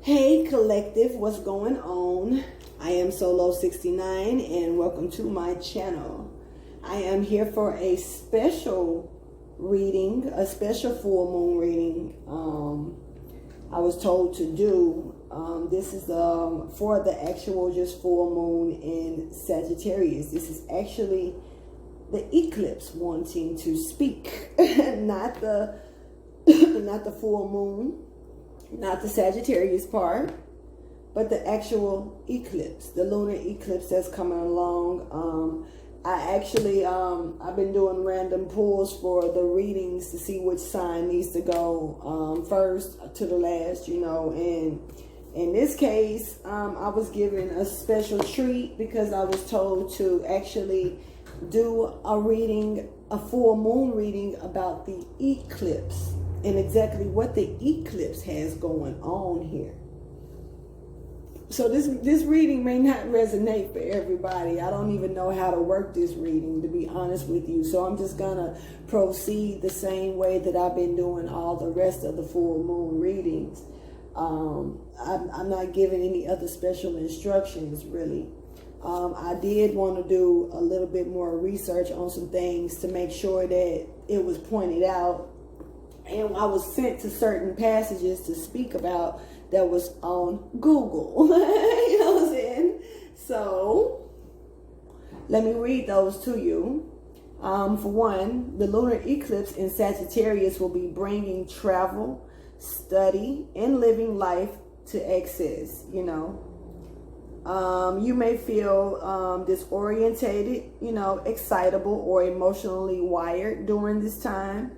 Hey collective, what's going on? I am Solo69 and welcome to my channel. I am here for a special reading, a special full moon reading. I was told to do. This is for the actual just full moon in Sagittarius. This is actually the eclipse wanting to speak, not the full moon. Not the Sagittarius part, but the actual eclipse, the lunar eclipse that's coming along. I've been doing random pulls for the readings to see which sign needs to go first to the last, and in this case, I was given a special treat because I was told to actually do a reading, a full moon reading about the eclipse. And exactly what the eclipse has going on here. So this reading may not resonate for everybody. I don't even know how to work this reading, to be honest with you. So I'm just gonna proceed the same way that I've been doing all the rest of the full moon readings. I'm not giving any other special instructions really. I did want to do a little bit more research on some things to make sure that it was pointed out. And I was sent to certain passages to speak about that was on Google. You know what I'm saying? So, let me read those to you. For one, the lunar eclipse in Sagittarius will be bringing travel, study, and living life to excess, You may feel disorientated, excitable, or emotionally wired during this time.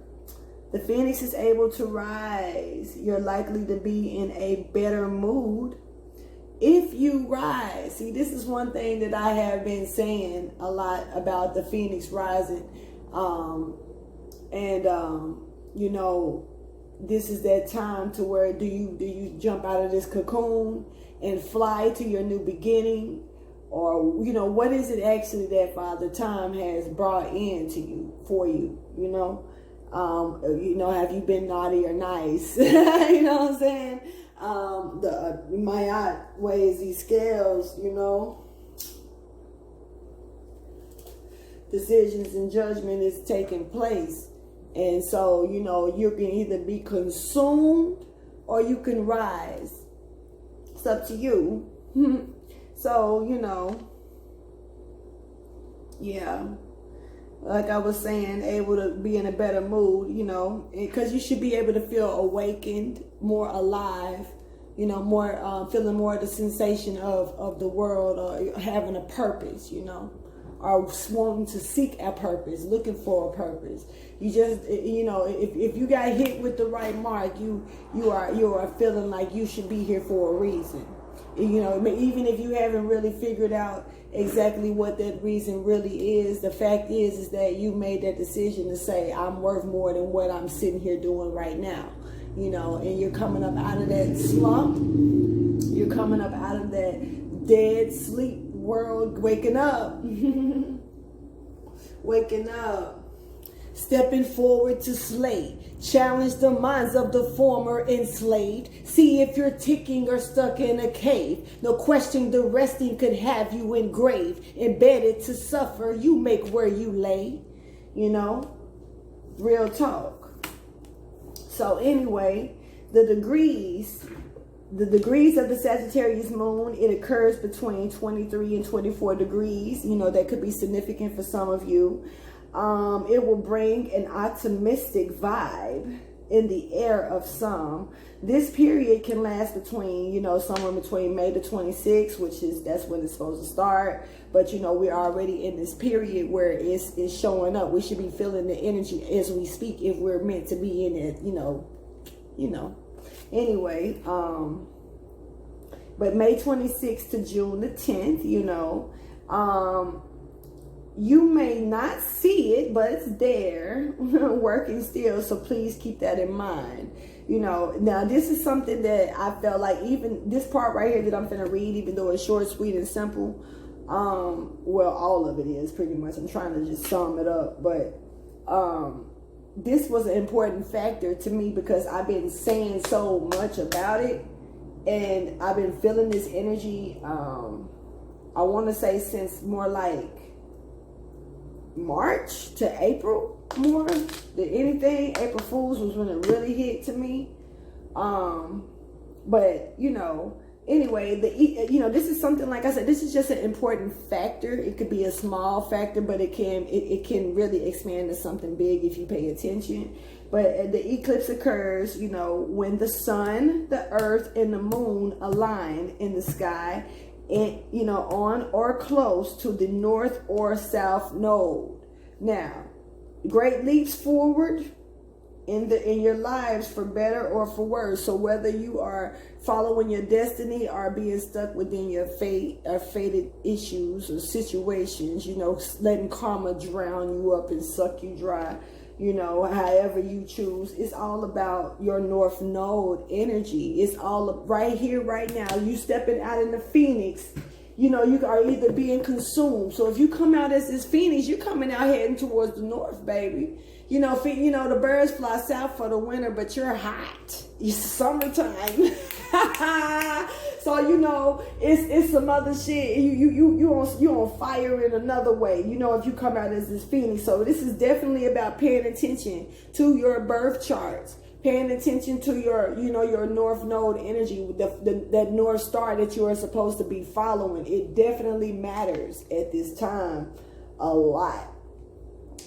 The phoenix is able to rise. You're likely to be in a better mood if you rise. See, this is one thing that I have been saying a lot about the phoenix rising. This is that time to where do you jump out of this cocoon and fly to your new beginning? Or, what is it actually that Father Time has brought into you, for you, have you been naughty or nice? You know what I'm saying? The Maya weighs these scales, decisions and judgment is taking place. And so, you can either be consumed or you can rise. It's up to you. So, yeah. Like I was saying, able to be in a better mood, because you should be able to feel awakened, more alive, more feeling more of the sensation of the world, or having a purpose, or wanting to seek a purpose, looking for a purpose. You just, if you got hit with the right mark, you are feeling like you should be here for a reason. Even if you haven't really figured out exactly what that reason really is, the fact is that you made that decision to say, I'm worth more than what I'm sitting here doing right now, and you're coming up out of that slump. You're coming up out of that dead sleep world, waking up, waking up. Stepping forward to slay, challenge the minds of the former enslaved. See if you're ticking or stuck in a cave. No question the resting could have you engraved. Embedded to suffer, you make where you lay. Real talk. So anyway, the degrees of the Sagittarius moon, it occurs between 23 and 24 degrees. That could be significant for some of you. It will bring an optimistic vibe in the air of some. This period can last between, somewhere between May the 26th, that's when it's supposed to start. But, we're already in this period where it's showing up. We should be feeling the energy as we speak if we're meant to be in it, Anyway, but May 26th to June the 10th, you may not see it, but it's there working still. So please keep that in mind. Now this is something that I felt like, even this part right here that I'm going to read, even though it's short, sweet, and simple. Well, all of it is pretty much. I'm trying to just sum it up. But this was an important factor to me because I've been saying so much about it. And I've been feeling this energy, I want to say since more like March to April more than anything. April Fools was when it really hit to me. But, you know, anyway, this is something, like I said, this is just an important factor. It could be a small factor, but it can really expand to something big if you pay attention. But the eclipse occurs, you know, when the sun, the earth, and the moon align in the sky, and, you know, on or close to the north or south node. Now, great leaps forward in your lives, for better or for worse. So whether you are following your destiny or being stuck within your fate or fated issues or situations, you know, letting karma drown you up and suck you dry, you know, however you choose, it's all about your north node energy. It's all right here, right now. You stepping out in the phoenix, you know, you are either being consumed. So if you come out as this phoenix, you're coming out heading towards the north, baby. You know, the birds fly south for the winter, but you're hot. It's summertime. So, you know, it's some other shit. You on fire in another way, you know, if you come out as this phoenix. So this is definitely about paying attention to your birth charts, paying attention to your, you know, your north node energy, that north star that you are supposed to be following. It definitely matters at this time a lot,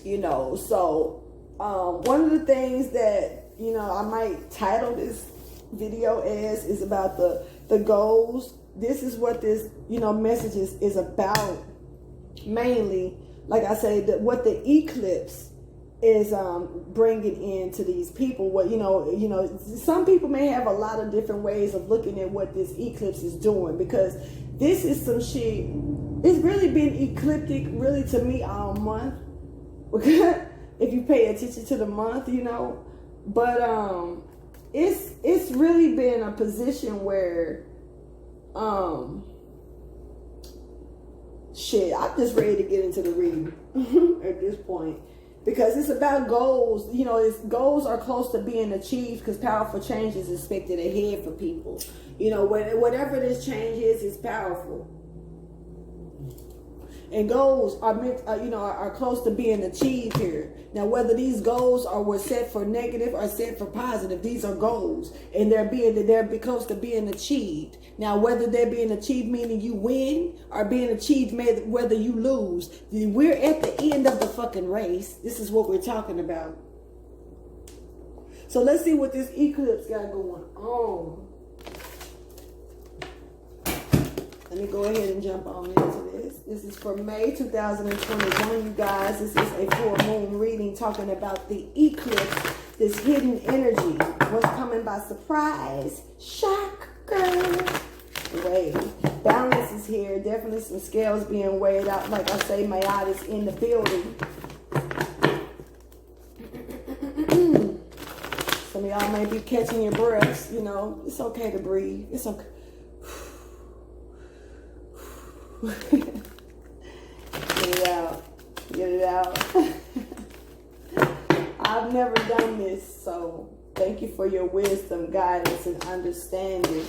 you know. So one of the things that, you know, I might title this video as is about the goals. This is what this, you know, message is about mainly. Like I say, what the eclipse is bringing into these people. What, you know, some people may have a lot of different ways of looking at what this eclipse is doing, because this is some shit. It's really been ecliptic, really, to me all month. If you pay attention to the month, you know, but it's really been a position where shit, I'm just ready to get into the reading at this point, because it's about goals. You know, goals are close to being achieved, because powerful change is expected ahead for people. You know, whatever this change is, it's powerful. And goals are meant, you know, are close to being achieved here. Now, whether these goals were set for negative or set for positive, these are goals, and they're close to being achieved. Now, whether they're being achieved meaning you win, or being achieved whether you lose, we're at the end of the fucking race. This is what we're talking about. So let's see what this eclipse got going on. Let me go ahead and jump on into this. This is for May 2021, you guys. This is a full moon reading talking about the eclipse, this hidden energy. What's coming by surprise? Shocker. Wait. Balance is here. Definitely some scales being weighed out. Like I say, Mayat is in the building. Some of y'all may be catching your breaths. You know, it's okay to breathe. It's okay. Get it out. Get it out. I've never done this, so thank you for your wisdom, guidance, and understanding.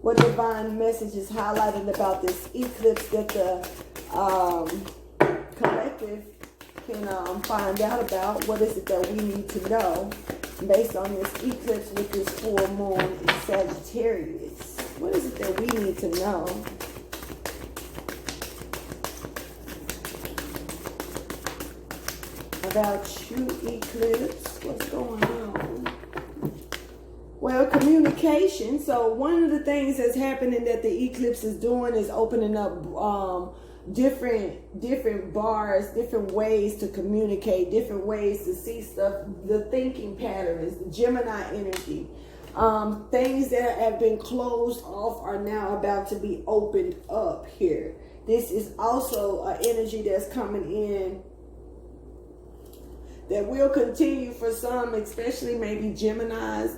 What divine message is highlighted about this eclipse that the collective can find out about? What is it that we need to know based on this eclipse with this full moon in Sagittarius? What is it that we need to know? About you, eclipse. What's going on? Well, communication. So one of the things that's happening that the eclipse is doing is opening up different bars, different ways to communicate, different ways to see stuff. The thinking patterns, the Gemini energy. Things that have been closed off are now about to be opened up here. This is also an energy that's coming in that will continue for some, especially maybe Geminis,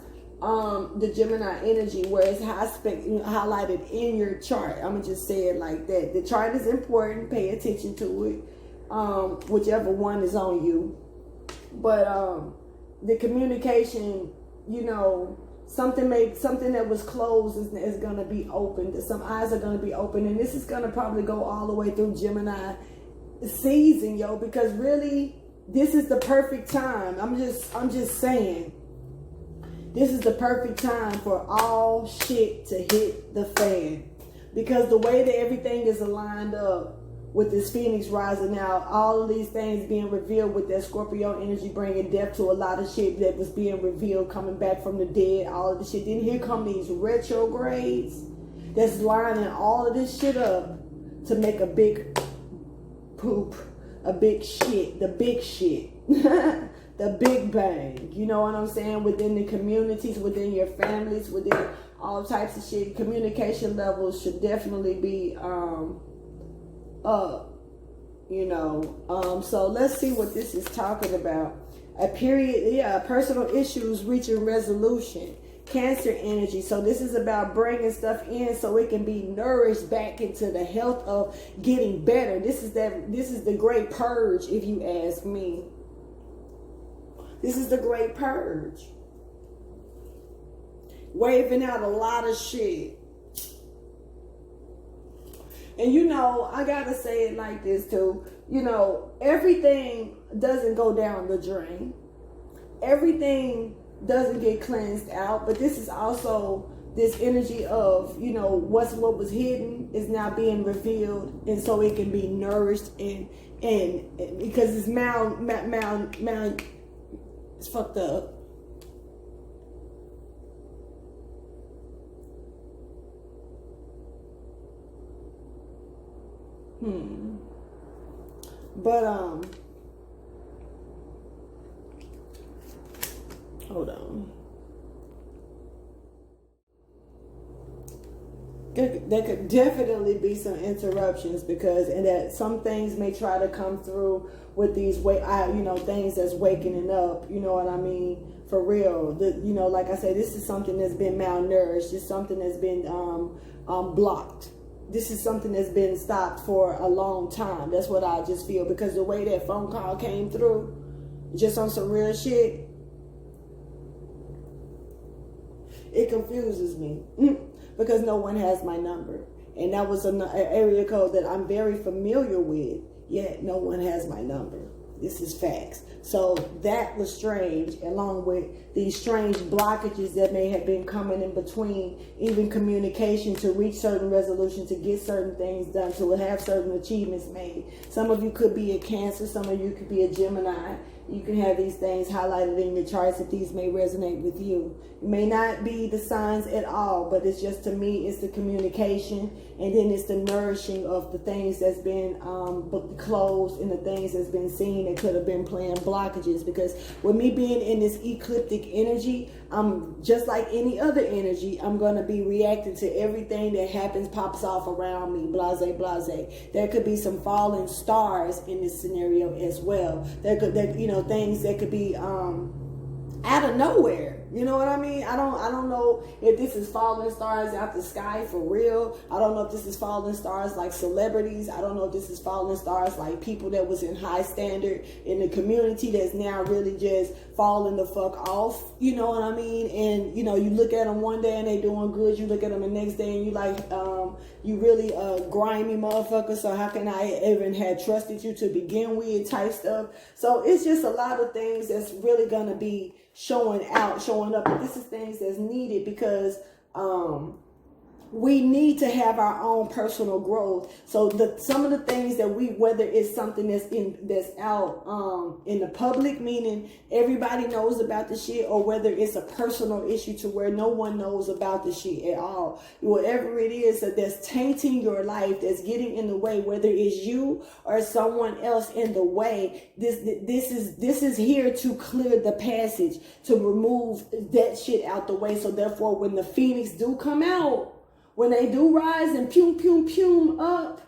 the Gemini energy, where it's highlighted in your chart. I'm going to just say it like that. The chart is important. Pay attention to it, whichever one is on you. But the communication, you know, Something that was closed is going to be opened. Some eyes are going to be open, and this is going to probably go all the way through Gemini season, yo, because really this is the perfect time. I'm just saying, this is the perfect time for all shit to hit the fan, because the way that everything is aligned up with this Phoenix rising out, all of these things being revealed with that Scorpio energy, bringing death to a lot of shit that was being revealed, coming back from the dead, all of the shit. Then here come these retrogrades that's lining all of this shit up to make a big poop, a big shit, the big shit, the big bang. You know what I'm saying? Within the communities, within your families, within all types of shit. Communication levels should definitely be up, you know. So let's see what this is talking about. A period, personal issues reaching resolution. Cancer energy. So this is about bringing stuff in so it can be nourished back into the health of getting better. This is the great purge, if you ask me. This is the great purge. Waving out a lot of shit. And you know, I gotta say it like this too. You know, everything doesn't go down the drain. Everything doesn't get cleansed out. But this is also this energy of, you know, what was hidden is now being revealed, and so it can be nourished and because it's it's fucked up. But hold on. There could definitely be some interruptions because, and that some things may try to come through with these things that's waking up. You know what I mean? For real. You know, like I said, this is something that's been malnourished. It's something that's been blocked. This is something that's been stopped for a long time. That's what I just feel, because the way that phone call came through, just on some real shit, it confuses me because no one has my number. And that was an area code that I'm very familiar with, yet no one has my number. This is facts. So that was strange, along with these strange blockages that may have been coming in between even communication to reach certain resolution, to get certain things done, to have certain achievements made. Some of you could be a Cancer, some of you could be a Gemini. You can have these things highlighted in your charts if these may resonate with you. It may not be the signs at all, but it's just, to me, it's the communication, and then it's the nourishing of the things that's been closed and the things that's been seen that could have been playing blockages. Because with me being in this ecliptic energy, I'm just like any other energy. I'm going to be reacting to everything that happens, pops off around me, blase, blase. There could be some falling stars in this scenario as well. There could, things that could be out of nowhere. You know what I mean? I don't know if this is falling stars out the sky for real. I don't know if this is falling stars like celebrities. I don't know if this is falling stars like people that was in high standard in the community that's now really just falling the fuck off. You know what I mean? And, you know, you look at them one day and they doing good. You look at them the next day and you like, you really grimy motherfucker. So how can I even have trusted you to begin with type stuff? So it's just a lot of things that's really going to be showing up. But this is things that's needed because we need to have our own personal growth. So some of the things that whether it's something that's out in the public, meaning everybody knows about the shit, or whether it's a personal issue to where no one knows about the shit at all, whatever it is that's tainting your life, that's getting in the way, whether it's you or someone else in the way, this is here to clear the passage, to remove that shit out the way. So therefore, when the Phoenix do come out, when they do rise and pum up,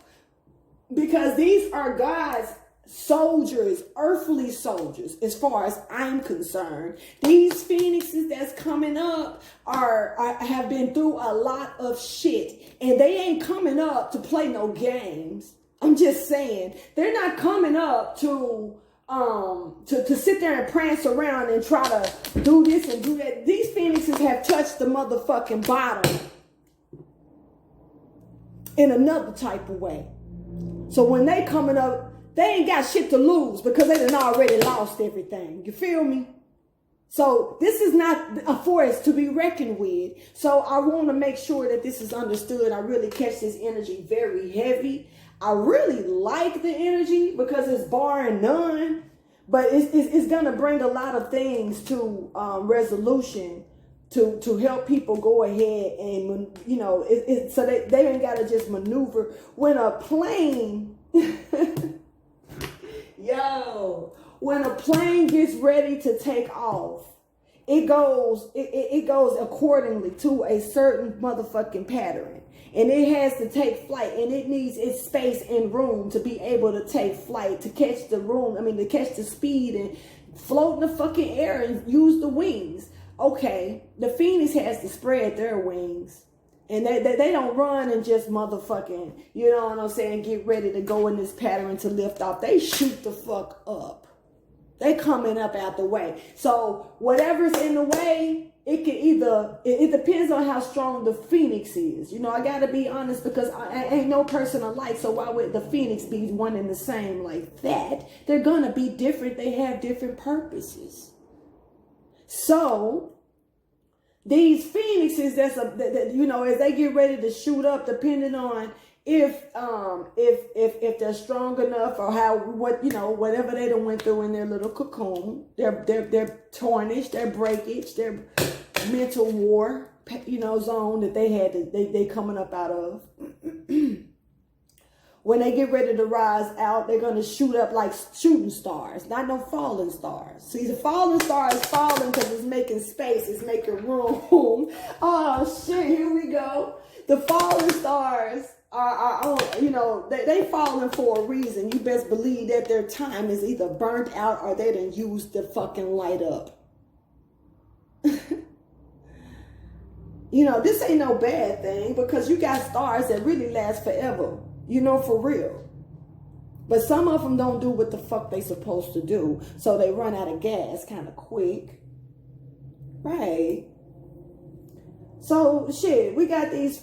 because these are God's soldiers, earthly soldiers, as far as I'm concerned. These phoenixes that's coming up have been through a lot of shit, and they ain't coming up to play no games. I'm just saying, they're not coming up to to sit there and prance around and try to do this and do that. These phoenixes have touched the motherfucking bottom in another type of way. So when they coming up, they ain't got shit to lose because they done already lost everything. You feel me? So this is not a force to be reckoned with. So I want to make sure that this is understood. I really catch this energy very heavy. I really like the energy because it's barring none, but it's going to bring a lot of things to resolution to help people go ahead and, you know, so they ain't got to just maneuver. When a plane, when a plane gets ready to take off, it goes accordingly to a certain motherfucking pattern. And it has to take flight, and it needs its space and room to be able to take flight, to catch the room, to catch the speed and float in the fucking air and use the wings. Okay, the phoenix has to spread their wings. And they don't run and just motherfucking, you know what I'm saying, get ready to go in this pattern to lift off. They shoot the fuck up. They coming up out the way. So whatever's in the way, it can either, it depends on how strong the phoenix is. You know, I got to be honest because I ain't no person alike. So why would the phoenix be one and the same like that? They're going to be different. They have different purposes. So these phoenixes, you know, as they get ready to shoot up, depending on if they're strong enough or whatever they done went through in their little cocoon, their tarnish, their breakage, their mental war, you know, zone that they coming up out of. When they get ready to rise out, they're going to shoot up like shooting stars, not no falling stars. See, the falling star is falling because it's making space, it's making room. Oh, shit, here we go. The falling stars are you know, they falling for a reason. You best believe that their time is either burnt out or they done used the fucking light up. You know, this ain't no bad thing because you got stars that really last forever. You know, for real. But some of them don't do what the fuck they supposed to do. So they run out of gas kind of quick. Right. So shit, we got these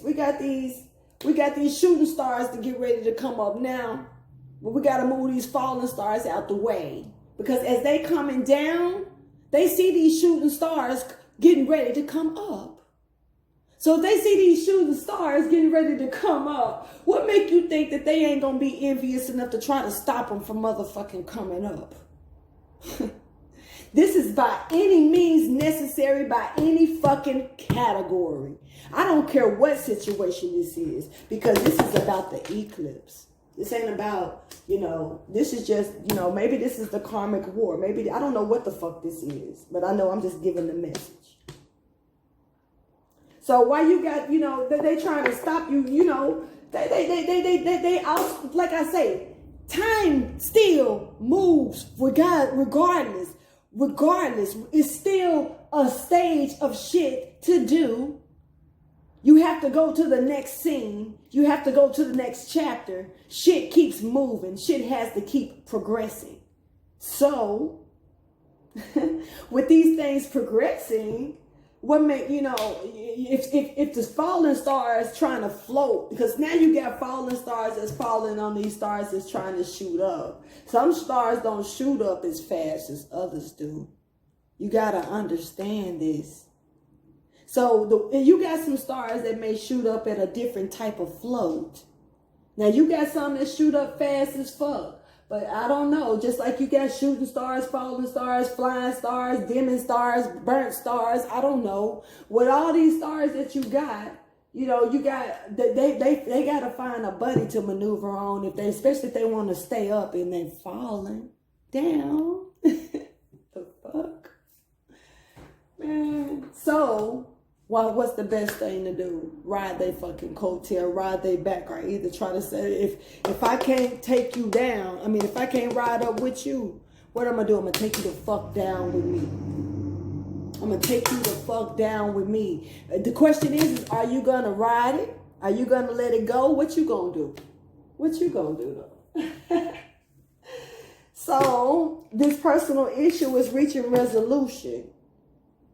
shooting stars to get ready to come up now. But we got to move these falling stars out the way. Because as they coming down, they see these shooting stars getting ready to come up. So if they see these shooting stars getting ready to come up, what make you think that they ain't going to be envious enough to try to stop them from motherfucking coming up? This is by any means necessary, by any fucking category. I don't care what situation this is, because this is about the eclipse. This ain't about, you know, this is just, you know, maybe this is the karmic war. Maybe, I don't know what the fuck this is, but I know I'm just giving the message. So while you got, you know, they trying to stop you, you know, they out, like I say, time still moves regardless. It's still a stage of shit to do. You have to go to the next scene. You have to go to the next chapter. Shit keeps moving. Shit has to keep progressing. So with these things progressing, what make, you know, if the falling star is trying to float, because now you got falling stars that's falling on these stars that's trying to shoot up. Some stars don't shoot up as fast as others do. You got to understand this. So you got some stars that may shoot up at a different type of float. Now you got some that shoot up fast as fuck. But I don't know, just like you got shooting stars, falling stars, flying stars, dimming stars, burnt stars, I don't know. With all these stars that you got, you know, you got, they got to find a buddy to maneuver on, especially if they want to stay up and then falling down. The fuck? Man. So, well, what's the best thing to do? Ride they fucking coattail, ride they back, or either try to say, if I can't take you down, if I can't ride up with you, what I'm going to do? I'm going to take you the fuck down with me. I'm going to take you the fuck down with me. The question is are you going to ride it? Are you going to let it go? What you going to do? What you going to do, though? So this personal issue is reaching resolution.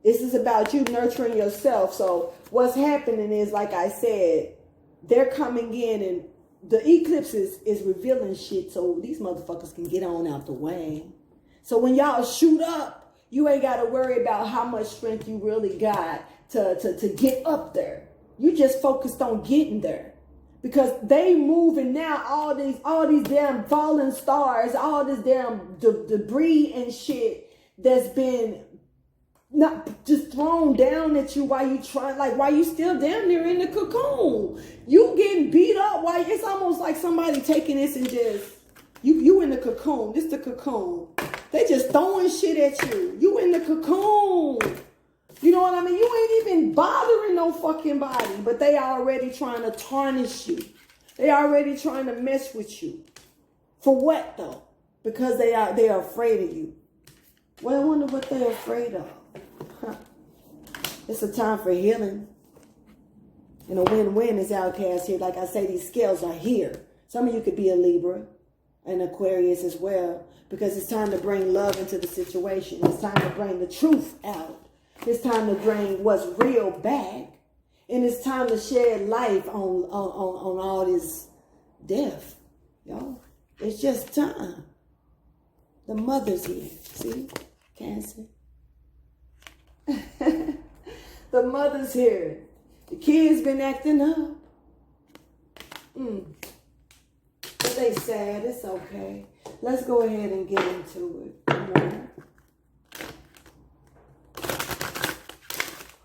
This is about you nurturing yourself. So what's happening is, like I said, they're coming in and the eclipse is revealing shit so these motherfuckers can get on out the way. So when y'all shoot up, you ain't got to worry about how much strength you really got to get up there. You just focused on getting there. Because they moving now, all these damn fallen stars, all this damn debris and shit that's been not just thrown down at you while you trying, like while you still down there in the cocoon. You getting beat up while it's almost like somebody taking this and just, you in the cocoon. This the cocoon. They just throwing shit at you. You in the cocoon. You know what I mean? You ain't even bothering no fucking body, but they already trying to tarnish you. They already trying to mess with you. For what though? Because they are afraid of you. Well, I wonder what they're afraid of. Huh. It's a time for healing. And a win-win is outcast here. Like I say, these scales are here. Some of you could be a Libra, an Aquarius as well, because it's time to bring love into the situation. It's time to bring the truth out. It's time to bring what's real back. And it's time to shed life on all this death. Y'all, it's just time. The mother's here. See? Cancer. The mother's here. The kids been acting up. But they sad. It's okay. Let's go ahead and get into it. Come on.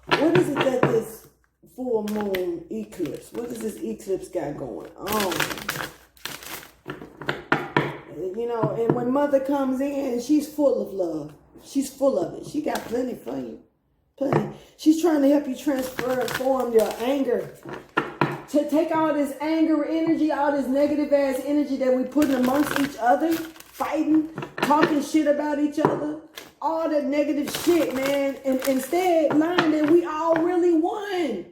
What is it that this full moon eclipse, what does this eclipse got going on? You know, and when mother comes in, she's full of love. She's full of it. She got plenty for you. Plenty. She's trying to help you transform your anger. To take all this anger energy, all this negative ass energy that we put amongst each other, fighting, talking shit about each other. All that negative shit, man, and instead learn that we all really one.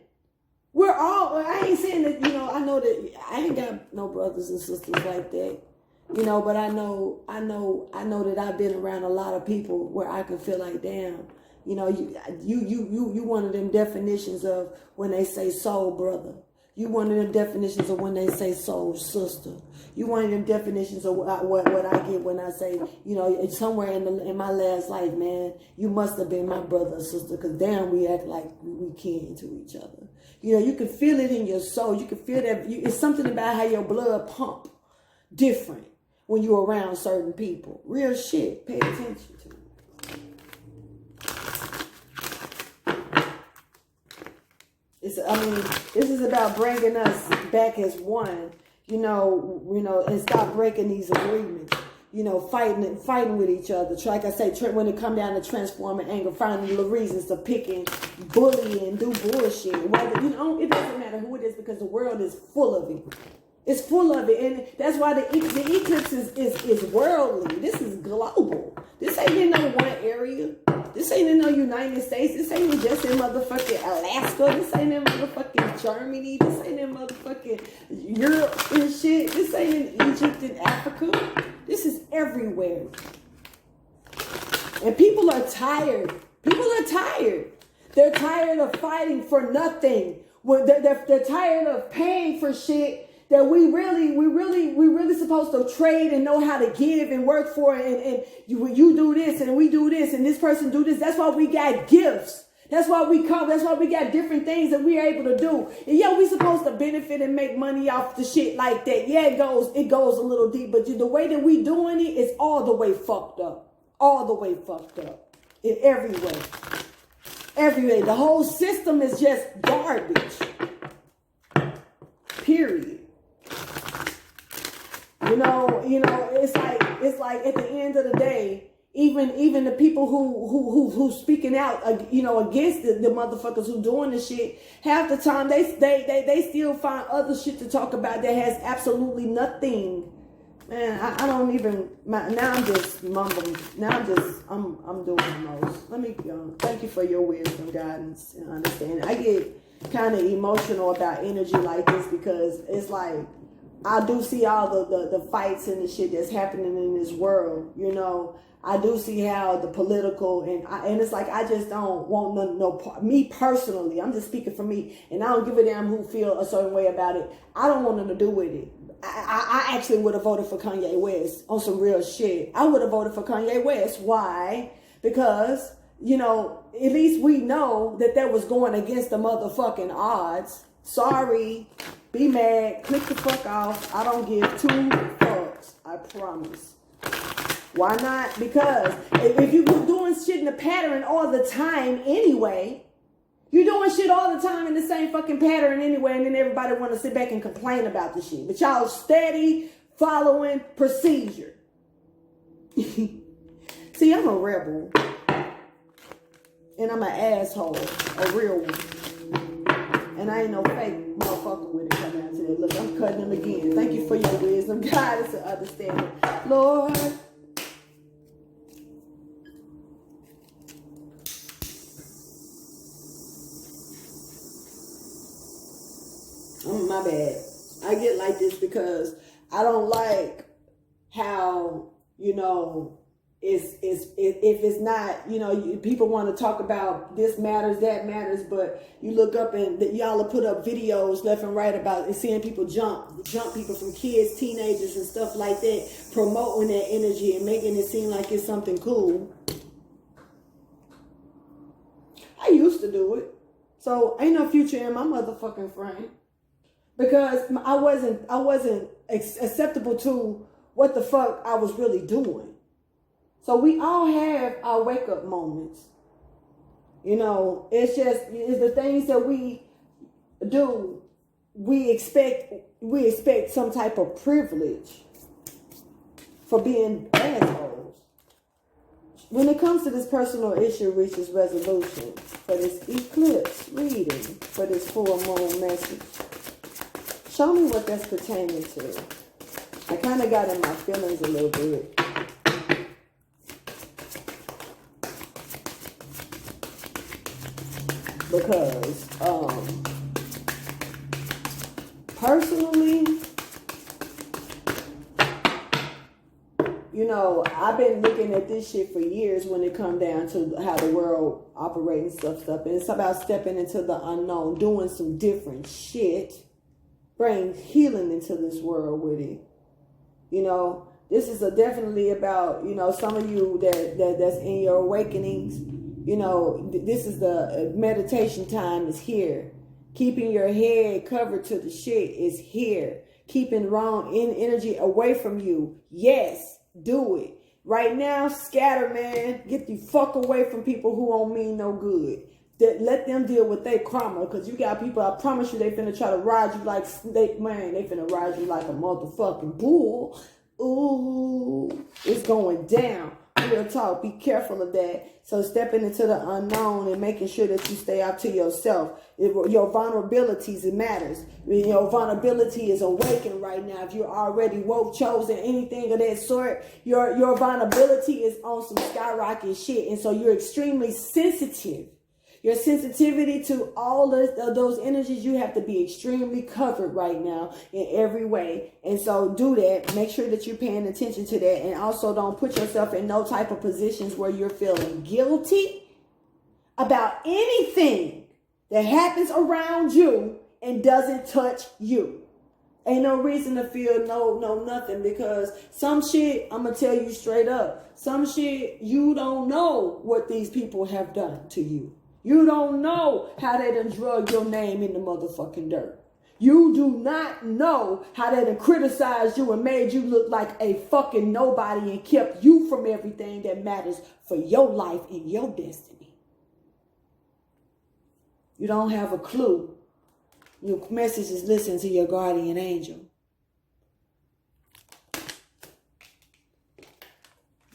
We're all, I ain't saying that, you know, I know that I ain't got no brothers and sisters like that, you know, but I know that I've been around a lot of people where I can feel like, damn, you know, you one of them definitions of when they say soul brother. You one of them definitions of when they say soul sister. You one of them definitions of what I get when I say, you know, somewhere in my last life, man, you must have been my brother or sister, because damn, we act like we kin to each other. You know, you can feel it in your soul. You can feel that. It's something about how your blood pump different when you're around certain people. Real shit. Pay attention to it. This is about bringing us back as one, you know, and stop breaking these agreements, you know, fighting with each other. Like I say, when it come down to transforming anger, finding the reasons to pick and bully and do bullshit. Whether, you know, it doesn't matter who it is, because the world is full of it. It's full of it, and that's why the eclipse is worldly. This is global. This ain't in no one area. This ain't in no United States. This ain't just in motherfucking Alaska. This ain't in motherfucking Germany. This ain't in motherfucking Europe and shit. This ain't in Egypt and Africa. This is everywhere. And people are tired. People are tired. They're tired of fighting for nothing. They're tired of paying for shit that we really supposed to trade and know how to give and work for, and you do this and we do this and this person do this. That's why we got gifts. That's why we come. That's why we got different things that we're able to do. And yeah, we supposed to benefit and make money off the shit like that. Yeah, it goes a little deep, but the way that we doing it is all the way fucked up. All the way fucked up. In every way. Every way. The whole system is just garbage. Period. You know, it's like at the end of the day, even the people who speaking out, you know, against the motherfuckers who doing the shit, half the time they still find other shit to talk about that has absolutely nothing. Man, I don't even. Now I'm just mumbling. Now I'm doing the most. Let me thank you for your wisdom, guidance, and understanding. I get kind of emotional about energy like this because it's like, I do see all the fights and the shit that's happening in this world, you know. I do see how the political and it's like I just don't want no part. Me personally, I'm just speaking for me, and I don't give a damn who feel a certain way about it. I don't want nothing to do with it. I actually would have voted for Kanye West on some real shit. I would have voted for Kanye West. Why? Because, you know, at least we know that was going against the motherfucking odds. Sorry. Be mad. Click the fuck off. I don't give two fucks. I promise. Why not? Because if you were doing shit in a pattern all the time anyway, you're doing shit all the time in the same fucking pattern anyway, and then everybody want to sit back and complain about the shit. But y'all steady following procedure. See, I'm a rebel. And I'm an asshole. A real one. And I ain't no fake motherfucker with it coming out today. Look, I'm cutting them again. Thank you for your wisdom, guidance, and understanding. Lord. My bad. I get like this because I don't like how, you know, if it's not, you know, people want to talk about this matters, that matters, but you look up and y'all will put up videos left and right about seeing people jump people from kids, teenagers and stuff like that, promoting that energy and making it seem like it's something cool. I used to do it. So ain't no future in my motherfucking frame. Because I wasn't acceptable to what the fuck I was really doing. So we all have our wake up moments. You know, it's the things that we do. We expect some type of privilege for being assholes. When it comes to this personal issue reaches resolution for this eclipse reading, for this full moon message. Show me what that's pertaining to. I kind of got in my feelings a little bit. Because, personally, you know, I've been looking at this shit for years when it comes down to how the world operates and stuff. And it's about stepping into the unknown, doing some different shit. Bring healing into this world with it. You know, this is definitely about, you know, some of you that's in your awakenings. You know, this is the meditation time is here. Keeping your head covered to the shit is here. Keeping wrong energy away from you. Yes, do it. Right now, scatter, man. Get the fuck away from people who don't mean no good. Let them deal with their karma, because you got people, I promise you, they finna try to ride you like, they finna ride you like a motherfucking bull. Ooh, it's going down. Real talk, be careful of that. So stepping into the unknown and making sure that you stay out to yourself. Your vulnerabilities, it matters. Your vulnerability is awakened right now. If you're already woke, chosen, anything of that sort, your vulnerability is on some skyrocket shit. And so you're extremely sensitive. Your sensitivity to all of those energies, you have to be extremely covered right now in every way. And so do that. Make sure that you're paying attention to that. And also don't put yourself in no type of positions where you're feeling guilty about anything that happens around you and doesn't touch you. Ain't no reason to feel no nothing, because some shit, I'm going to tell you straight up, some shit you don't know what these people have done to you. You don't know how they done drug your name in the motherfucking dirt. You do not know how they done criticized you and made you look like a fucking nobody and kept you from everything that matters for your life and your destiny. You don't have a clue. Your message is listen to your guardian angel.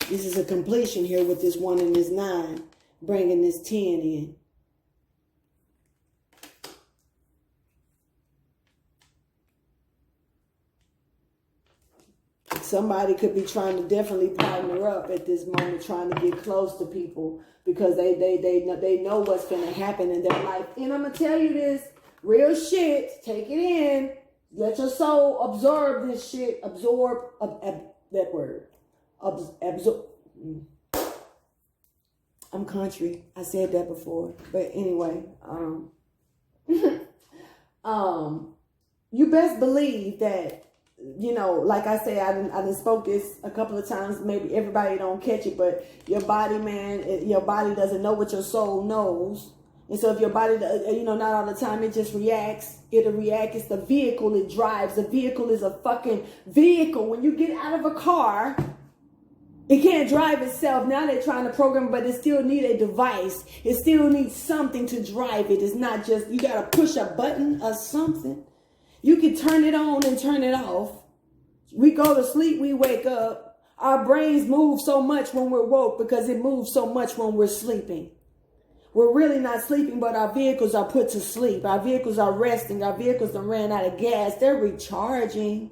This is a completion here with this 1 and this 9. Bringing this 10 in. Somebody could be trying to definitely partner up at this moment, trying to get close to people because they know what's going to happen in their life. And I'm going to tell you this, real shit, take it in. Let your soul absorb this shit. Absorb, that word. Absorb. I'm country. I said that before. But anyway, you best believe that, you know, like I say, I done spoke this a couple of times. Maybe everybody don't catch it, but your body, man, your body doesn't know what your soul knows. And so if your body, you know, not all the time, it just reacts. It'll react. It's the vehicle it drives. The vehicle is a fucking vehicle. When you get out of a car, it can't drive itself. Now they're trying to program it, but it still needs a device. It still needs something to drive it. It's not just, you got to push a button or something. You can turn it on and turn it off. We go to sleep, we wake up. Our brains move so much when we're woke because it moves so much when we're sleeping. We're really not sleeping, but our vehicles are put to sleep. Our vehicles are resting. Our vehicles have ran out of gas. They're recharging.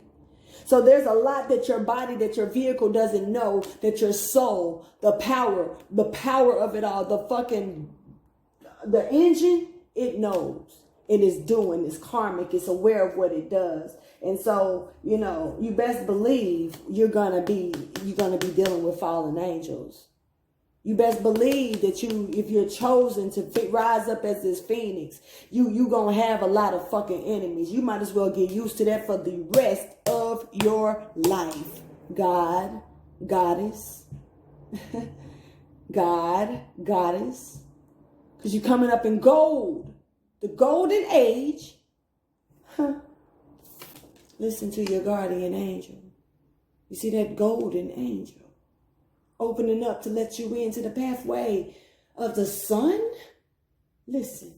So there's a lot that your body, that your vehicle doesn't know, that your soul, the power of it all, the engine, it knows. It is doing, it's karmic, it's aware of what it does. And so, you know, you best believe you're gonna be dealing with fallen angels. You best believe that if you're chosen to rise up as this phoenix, you gonna have a lot of fucking enemies. You might as well get used to that for the rest of your life. God, goddess, God, goddess, because you're coming up in gold, the golden age. Listen to your guardian angel. You see that golden angel opening up to let you into the pathway of the sun? Listen.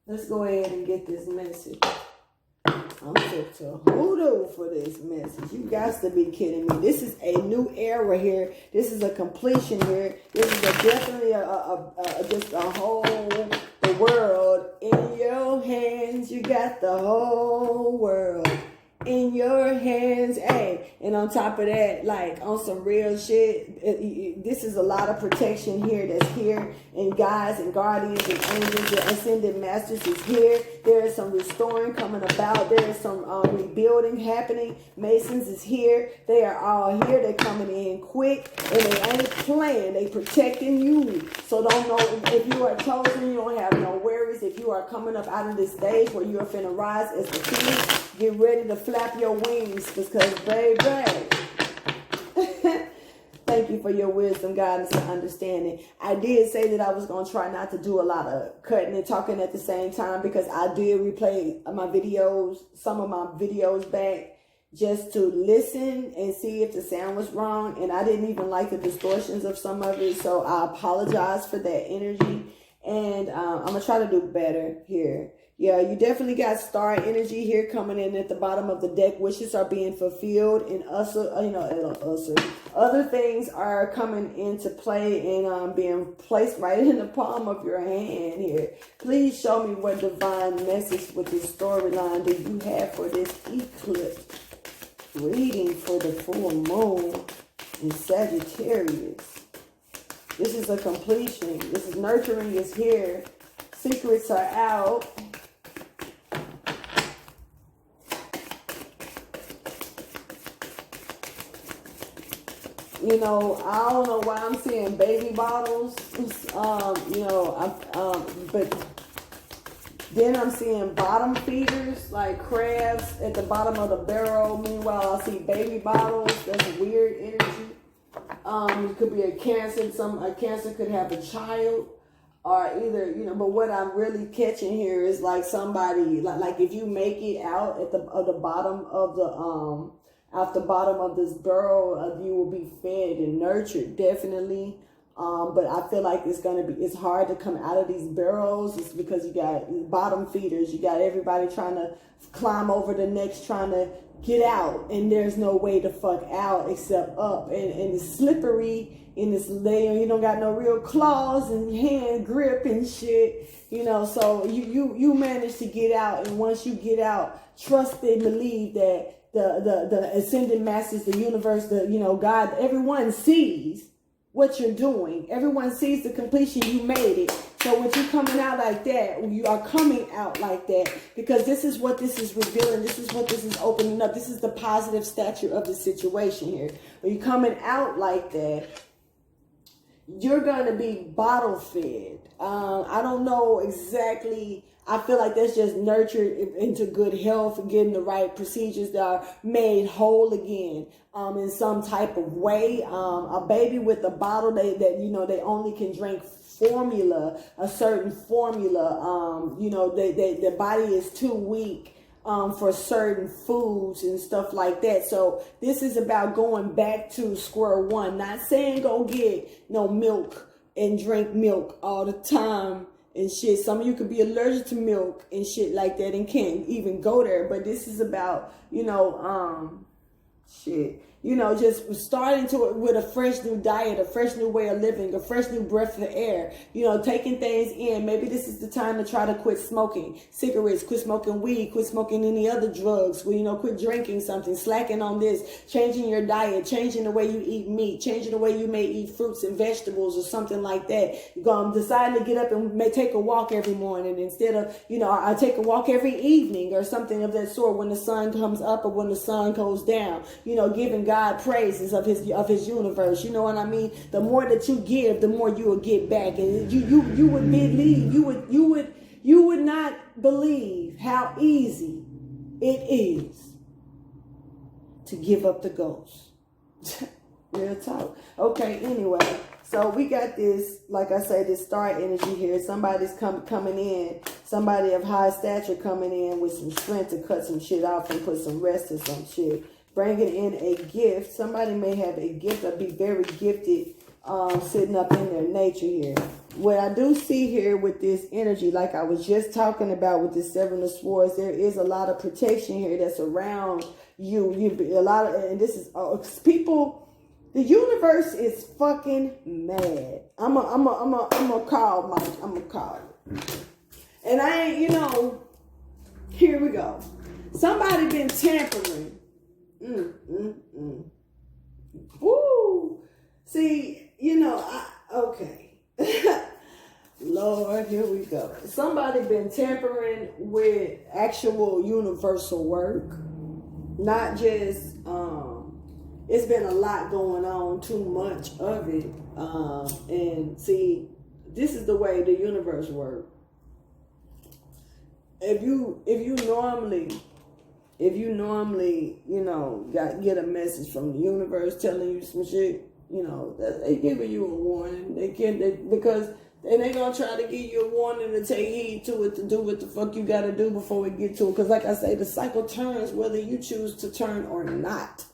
Let's go ahead and get this message. I'm took to hoodoo for this message. You got to be kidding me. This is a new era here. This is a completion here. This is definitely just a whole, the world in your hands. You got the whole world in your hands. Hey, and on top of that, like on some real shit, this is a lot of protection here that's here, and guides and guardians and angels, the ascended masters is here. There is some restoring coming about. There is some rebuilding happening. Masons is here. They are all here. They're coming in quick, and they ain't playing. They protecting you. So don't know if you are chosen, you don't have no worries. If you are coming up out of this stage where you are finna rise as the king, get ready to flap your wings, because baby, thank you for your wisdom, guidance, and understanding. I did say that I was going to try not to do a lot of cutting and talking at the same time, because I did replay my videos, some of my videos back, just to listen and see if the sound was wrong. And I didn't even like the distortions of some of it. So I apologize for that energy. And I'm going to try to do better here. Yeah, you definitely got star energy here coming in at the bottom of the deck. Wishes are being fulfilled, and other things are coming into play and being placed right in the palm of your hand here. Please show me what divine message with this storyline do you have for this eclipse reading for the full moon in Sagittarius. This is a completion. This is nurturing is here. Secrets are out. You know, I don't know why I'm seeing baby bottles, but then I'm seeing bottom feeders, like crabs at the bottom of the barrel. Meanwhile, I see baby bottles. That's weird energy. It could be a cancer. A cancer could have a child, or either, but what I'm really catching here is like somebody, like if you make it out at the bottom of the, at the bottom of this barrel, you will be fed and nurtured, definitely. But I feel like it's hard to come out of these barrels. It's because you got bottom feeders. You got everybody trying to climb over the necks, trying to get out. And there's no way to fuck out except up. And it's slippery in this layer. You don't got no real claws and hand grip and shit. So you manage to get out. And once you get out, trust and believe that the ascended masters, the universe, God, everyone sees what you're doing. Everyone sees the completion. You made it. So when you're coming out like that, you are coming out like that because this is what this is revealing. This is what this is opening up. This is the positive stature of the situation here. When you're coming out like that, you're going to be bottle fed. I don't know exactly. I feel like that's just nurtured into good health, getting the right procedures that are made whole again in some type of way. A baby with a bottle, they only can drink formula, a certain formula. Their body is too weak for certain foods and stuff like that. So this is about going back to square one. Not saying go get no milk and drink milk all the time and shit. Some of you could be allergic to milk and shit like that and can't even go there. But this is about, just starting with a fresh new diet, a fresh new way of living, a fresh new breath of air, taking things in. Maybe this is the time to try to quit smoking cigarettes, quit smoking weed, quit smoking any other drugs, quit drinking something, slacking on this, changing your diet, changing the way you eat meat, changing the way you may eat fruits and vegetables or something like that. Deciding to get up and take a walk every morning instead of, I take a walk every evening or something of that sort when the sun comes up or when the sun goes down, giving God praises of his universe. You know what I mean? The more that you give, the more you will get back. And you would believe, you would not believe how easy it is to give up the ghost. Real talk. Okay, anyway. So we got this, like I say, this star energy here. Somebody's coming in, somebody of high stature coming in with some strength to cut some shit off and put some rest to some shit. Bringing in a gift. Somebody may have a gift or be very gifted sitting up in their nature here. What I do see here with this energy, like I was just talking about with this Seven of Swords, there is a lot of protection here that's around you. And this is people. The universe is fucking mad. I'm a call, Mike. I'm a call. And I ain't, here we go. Somebody been tampering. Woo. See, okay. Lord, here we go. Somebody been tampering with actual universal work. Not just, it's been a lot going on, too much of it. And see, this is the way the universe works. If you normally, get a message from the universe telling you some shit, they giving you a warning. Because they're gonna try to give you a warning to take heed to it, to do what the fuck you gotta do before we get to it. Because like I say, the cycle turns whether you choose to turn or not.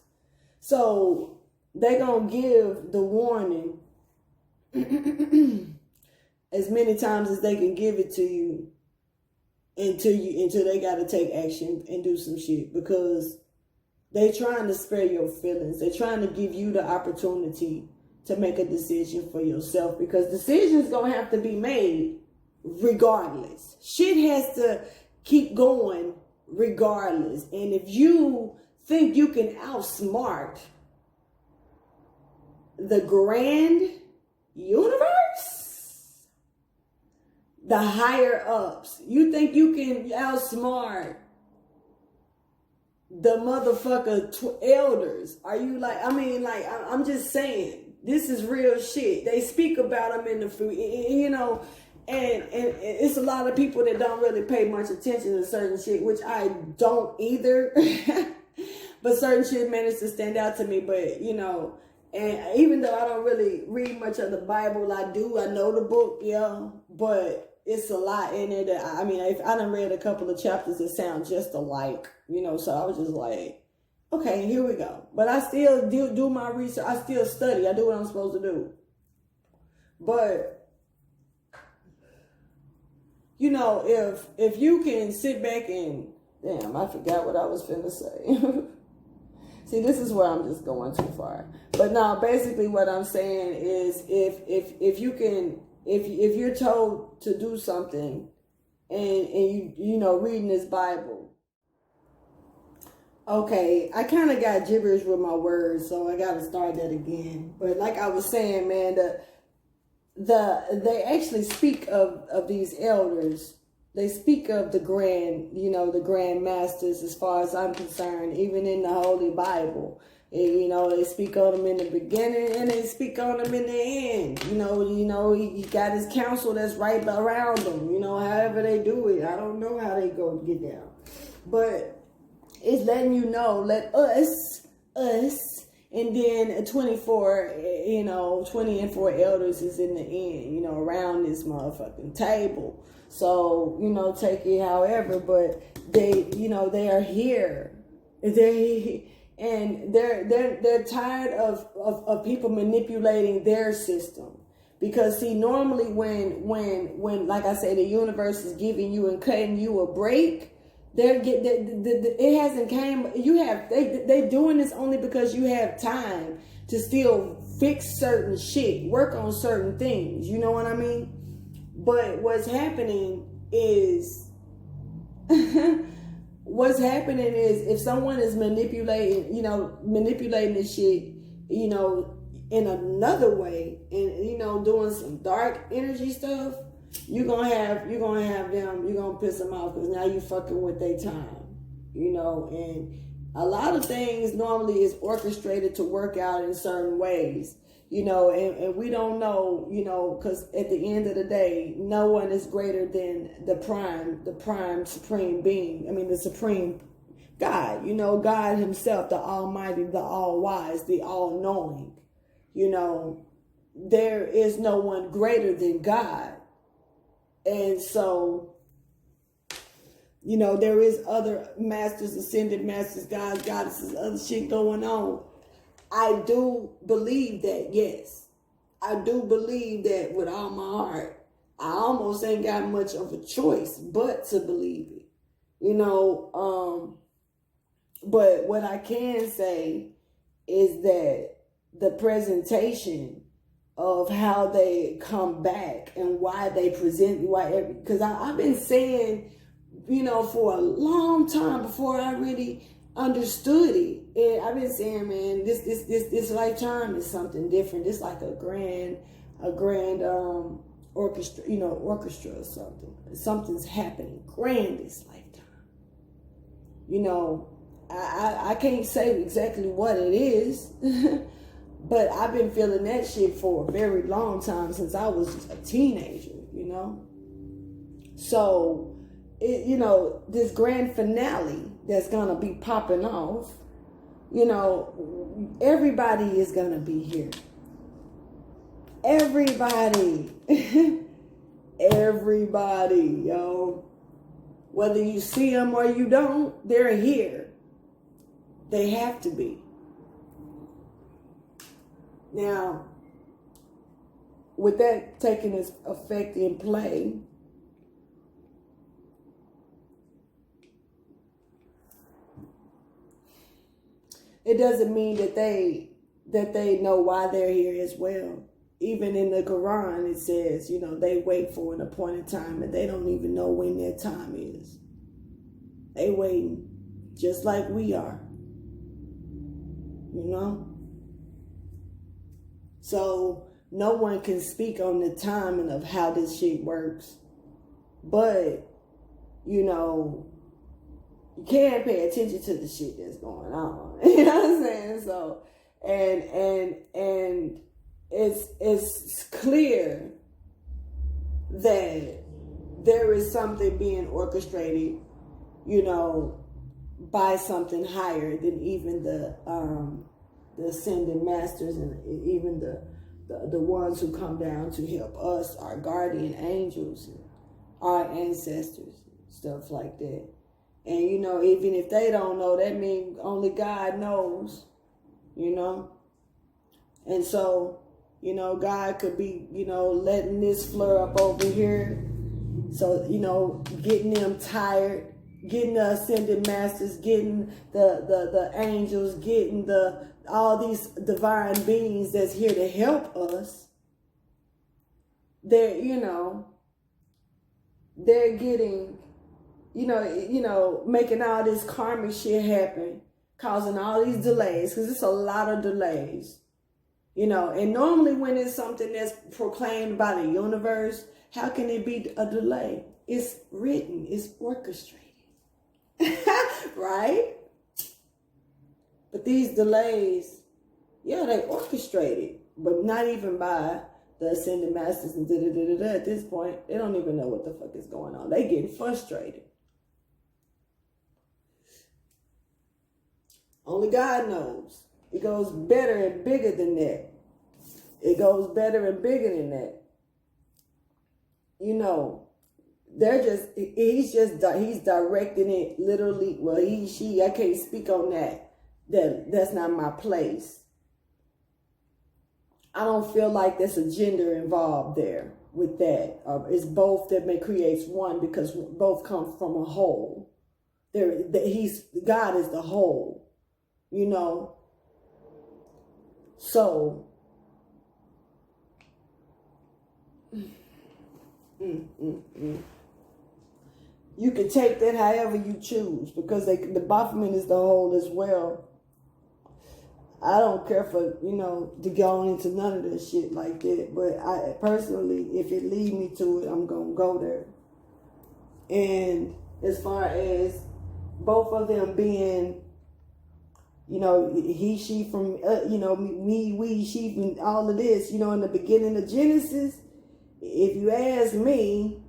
So they gonna give the warning as many times as they can give it to you until they gotta take action and do some shit, because they trying to spare your feelings. They're trying to give you the opportunity to make a decision for yourself, because decisions gonna have to be made regardless. Shit has to keep going regardless. And if you think you can outsmart the grand universe, the higher ups, you think you can outsmart the motherfucker elders? Are you I'm just saying, this is real shit. They speak about them in the food, and it's a lot of people that don't really pay much attention to certain shit, which I don't either. But certain shit managed to stand out to me. But, and even though I don't really read much of the Bible, I know the book, yeah. But it's a lot in it that, I done read a couple of chapters that sound just alike, so I was just like, okay, here we go. But I still do my research. I still study. I do what I'm supposed to do. But, if you can sit back and, damn, I forgot what I was finna say. See, this is where I'm just going too far. But now, basically what I'm saying is if you're told to do something and you reading this Bible, Okay, I kind of got gibberish with my words, so I got to start that again. But like I was saying, man, they actually speak of these elders. They speak of the grand masters, as far as I'm concerned, even in the Holy Bible. And, they speak on them in the beginning and they speak on them in the end. He got his counsel that's right around them. However they do it, I don't know how they go get down, but it's letting you know, let us, and then 24, 20 and 4 elders is in the end, around this motherfucking table. So, take it however, but they are here. They're tired of people manipulating their system. Because see, normally when like I say, the universe is giving you and cutting you a break, it hasn't came. They doing this only because you have time to still fix certain shit, work on certain things. You know what I mean? But what's happening is, if someone is manipulating this shit, in another way, and doing some dark energy stuff, you're gonna have them, you're gonna piss them off, because now you fucking with their time, and a lot of things normally is orchestrated to work out in certain ways, and we don't know, because at the end of the day, no one is greater than the prime supreme being. I mean, the supreme God, God himself, the almighty, the all-wise, the all-knowing. There is no one greater than God. And so, there is other masters, ascended masters, gods, goddesses, other shit going on. I do believe that, yes. I do believe that with all my heart. I almost ain't got much of a choice but to believe it. But what I can say is that the presentation of how they come back and why they present, because I've been saying, for a long time before I really understood it. And I've been saying, man, this lifetime is something different. It's like a grand orchestra, orchestra or something. Something's happening grand this lifetime. I can't say exactly what it is, but I've been feeling that shit for a very long time, since I was a teenager, So, this grand finale that's going to be popping off, everybody is going to be here. Everybody. Everybody, yo. Whether you see them or you don't, they're here. They have to be. Now, with that taking its effect in play, it doesn't mean that they know why they're here as well. Even in the Quran, it says, they wait for an appointed time, and they don't even know when their time is. They waiting just like we are. So no one can speak on the timing of how this shit works. But, you can pay attention to the shit that's going on. You know what I'm saying? So, and it's clear that there is something being orchestrated, by something higher than even the ascended masters, and even the ones who come down to help us, our guardian angels, and our ancestors, stuff like that. And, even if they don't know, that means only God knows, And so, God could be, letting this flare up over here. So, getting them tired, getting the ascended masters, getting the angels, getting all these divine beings that's here to help us. They're getting, making all this karmic shit happen causing all these delays, because it's a lot of delays. You know, and normally when it's something that's proclaimed by the universe, how can it be a delay? It's written, it's orchestrated. Right? But these delays, yeah, they orchestrated, but not even by the ascended masters and da-da-da-da-da. At this point, they don't even know what the fuck is going on. They getting frustrated. Only God knows. It goes better and bigger than that. It goes better and bigger than that. You know, he's directing it literally. Well, she, I can't speak on that. That's not my place. I don't feel like there's a gender involved there with that. It's both that creates one, because both come from a whole. God is the whole, you know. So, you can take that however you choose, because the Baphomet is the whole as well. I don't care for, you know, to go into none of this shit like that. But I personally, if it lead me to it, I'm going to go there. And as far as both of them being, you know, he, she from, you know, me, we, she, and all of this, you know, in the beginning of Genesis, if you ask me,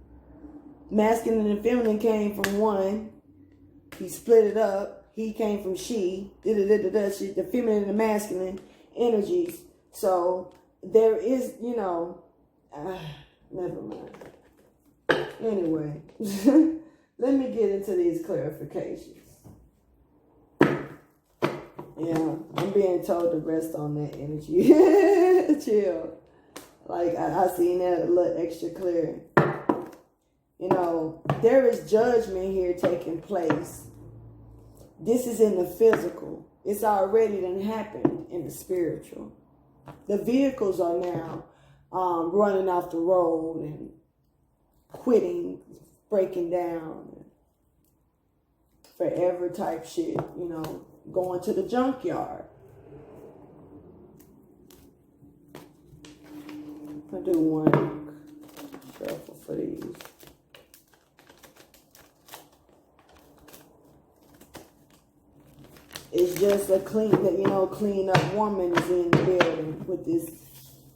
masculine and feminine came from one. He split it up. He came from she, the feminine and the masculine energies. So there is, you know, never mind. Anyway, let me get into these clarifications. Yeah, I'm being told to rest on that energy. Chill. Like, I seen that a little extra clear. You know, there is judgment here taking place. This is in the physical. It's already done happened in the spiritual. The vehicles are now running off the road and quitting, breaking down, forever type shit, you know, going to the junkyard. I'll do one shuffle for these. It's just a clean up woman is in the building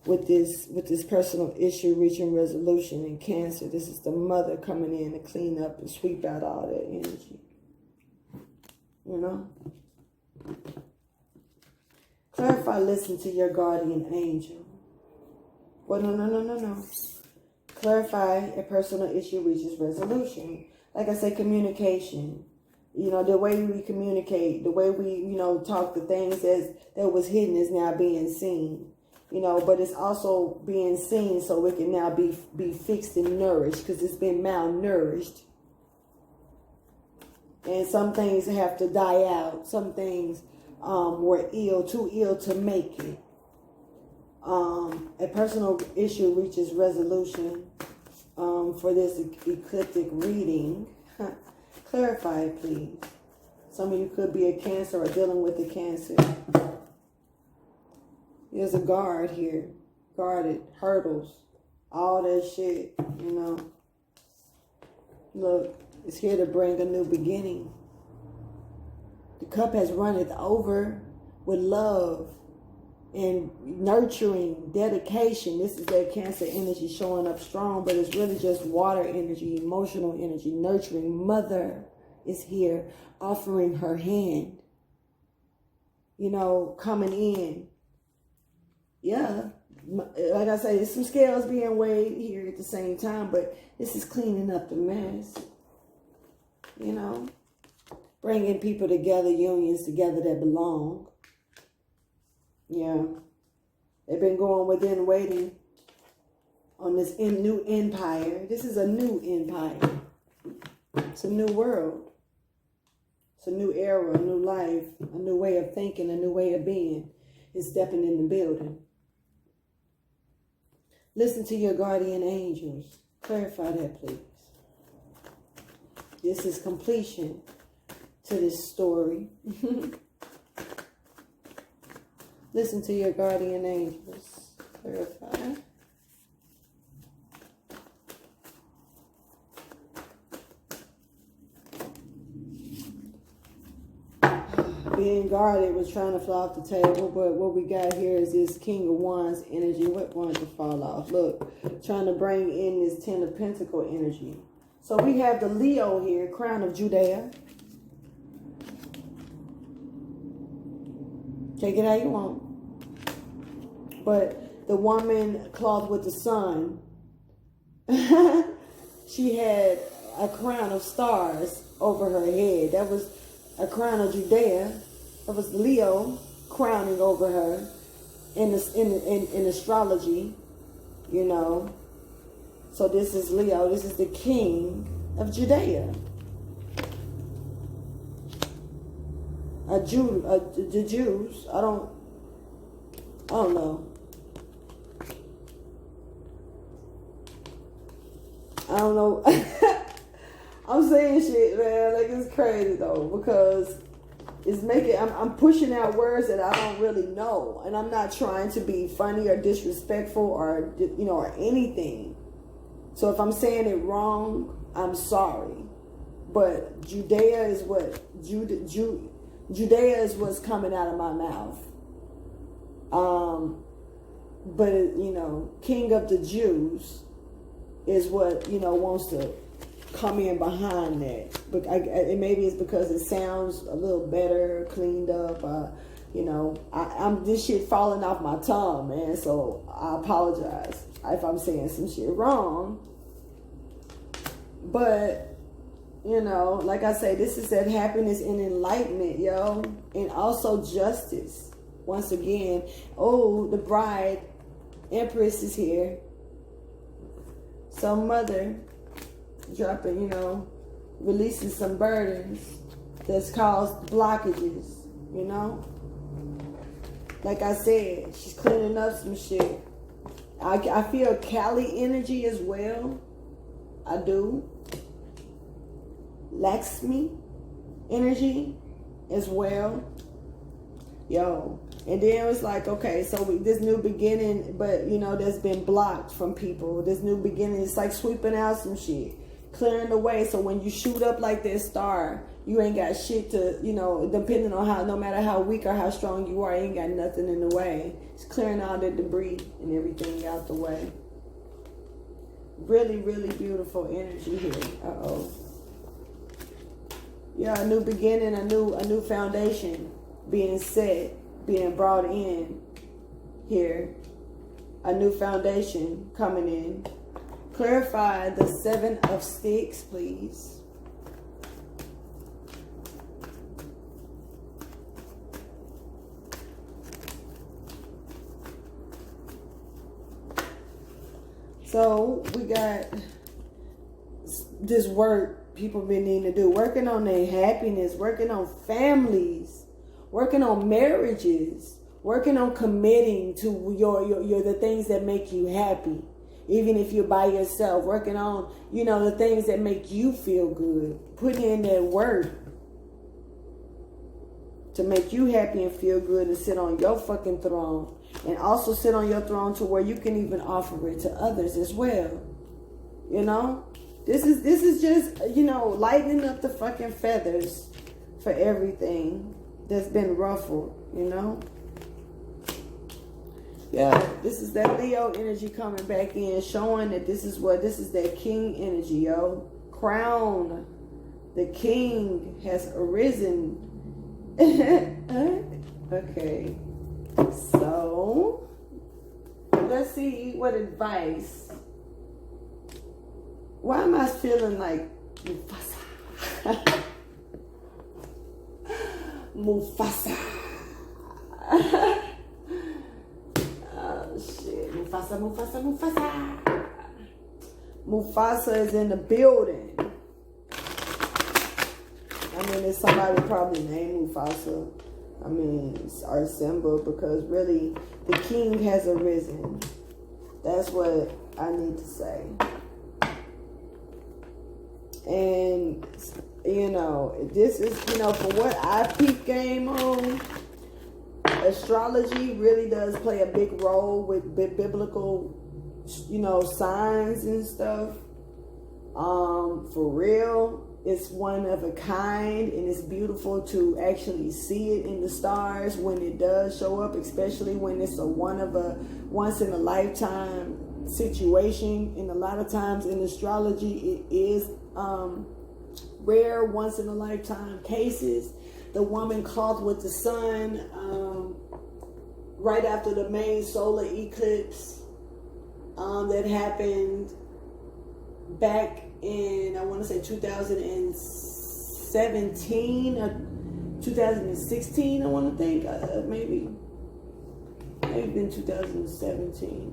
with this personal issue reaching resolution in Cancer. This is the mother coming in to clean up and sweep out all that energy. You know? Clarify, listen to your guardian angel. Well, no. Clarify, a personal issue reaches resolution. Like I said, communication. You know, the way we communicate, the way we, you know, talk, the things that was hidden is now being seen. You know, but it's also being seen so it can now be fixed and nourished, because it's been malnourished. And some things have to die out. Some things were too ill to make it. A personal issue reaches resolution for this ecliptic reading. Clarify it, please. Some of you could be a Cancer or dealing with a Cancer. There's a guard here. Guarded. Hurdles. All that shit, you know. Look, it's here to bring a new beginning. The cup has runneth over with love and nurturing, dedication. This is that Cancer energy showing up strong, but it's really just water energy, emotional energy, nurturing. Mother is here offering her hand, you know, coming in. Yeah, like I say, there's some scales being weighed here at the same time, but this is cleaning up the mess, you know, bringing people together, unions together that belong. Yeah, they've been going within, waiting on this new empire. This is a new empire. It's a new world. It's a new era, a new life, a new way of thinking, a new way of being is stepping in the building. Listen to your guardian angels. Clarify that, please. This is completion to this story. Listen to your guardian angels. Clarify. Being guarded was trying to fly off the table, but what we got here is this King of Wands energy. What wanted to fall off? Look, trying to bring in this Ten of Pentacle energy. So we have the Leo here, Crown of Judea. Take it how you want. But the woman clothed with the sun, she had a crown of stars over her head. That was a crown of Judea. That was Leo crowning over her in astrology, you know. So this is Leo. This is the king of Judea. The Jews. I don't know. I don't know. I'm saying shit, man. Like, it's crazy though, because it's making. I'm pushing out words that I don't really know, and I'm not trying to be funny or disrespectful or or anything. So if I'm saying it wrong, I'm sorry. But Judea is what Judea is what's coming out of my mouth. But King of the Jews is what wants to come in behind that. But maybe it's because it sounds a little better, cleaned up. I'm this shit falling off my tongue, man. So I apologize if I'm saying some shit wrong. But like I say, this is that happiness and enlightenment, yo, and also justice. Once again, the bride, Empress is here. So mother dropping, releasing some burdens that's caused blockages, Like I said, she's cleaning up some shit. I feel Kali energy as well. I do. Lakshmi energy as well. Yo. And then it's like, okay, so this new beginning, but that's been blocked from people. This new beginning, it's like sweeping out some shit, clearing the way. So when you shoot up like this star, you ain't got shit to, depending on no matter how weak or how strong you are, you ain't got nothing in the way. It's clearing all the debris and everything out the way. Really, really beautiful energy here. Yeah, a new beginning, a new foundation being set, being brought in here. A new foundation coming in. Clarify the Seven of Sticks, please. So we got this work people been needing to do, working on their happiness, working on families, working on marriages, working on committing to your the things that make you happy, even if you're by yourself, working on the things that make you feel good, putting in that work to make you happy and feel good, and sit on your fucking throne, and also sit on your throne to where you can even offer it to others as well. This is just lightening up the fucking feathers for everything that's been ruffled. Yeah, this is that Leo energy coming back in, showing that this is that king energy, yo. Crown, the king has arisen. Okay, so let's see what advice. Why am I feeling like Mufasa? Mufasa. Oh shit. Mufasa. Mufasa is in the building. There's somebody probably named Mufasa. Or Simba, because really the king has arisen. That's what I need to say. And this is for what I peep game on. astrology really does play a big role with biblical, signs and stuff. For real, it's one of a kind, and it's beautiful to actually see it in the stars when it does show up, especially when it's a once in a lifetime situation. And a lot of times in astrology, it is rare once in a lifetime cases. The woman caught with the sun right after the main solar eclipse that happened back in, I want to say 2017 or 2016, I want to think, maybe been 2017.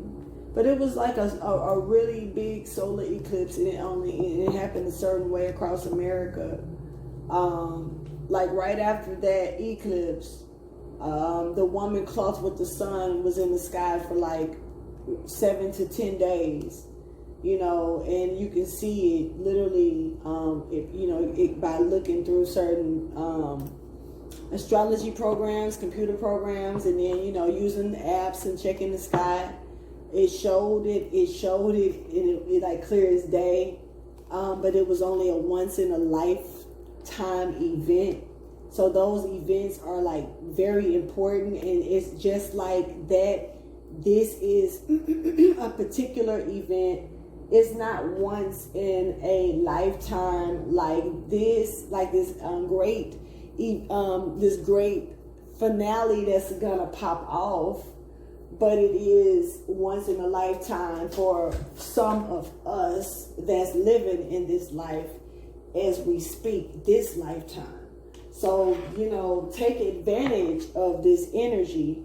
But it was like a really big solar eclipse, and it happened a certain way across America. Like right after that eclipse, the woman cloth with the sun was in the sky for like 7 to 10 days. And you can see it literally, by looking through certain astrology programs, computer programs, and then, using the apps and checking the sky. It showed it like clear as day. But it was only a once in a lifetime event. So those events are like very important, and it's just like that. This is a particular event. It's not once in a lifetime like this great finale that's gonna pop off, but it is once in a lifetime for some of us that's living in this life as we speak, this lifetime. So, take advantage of this energy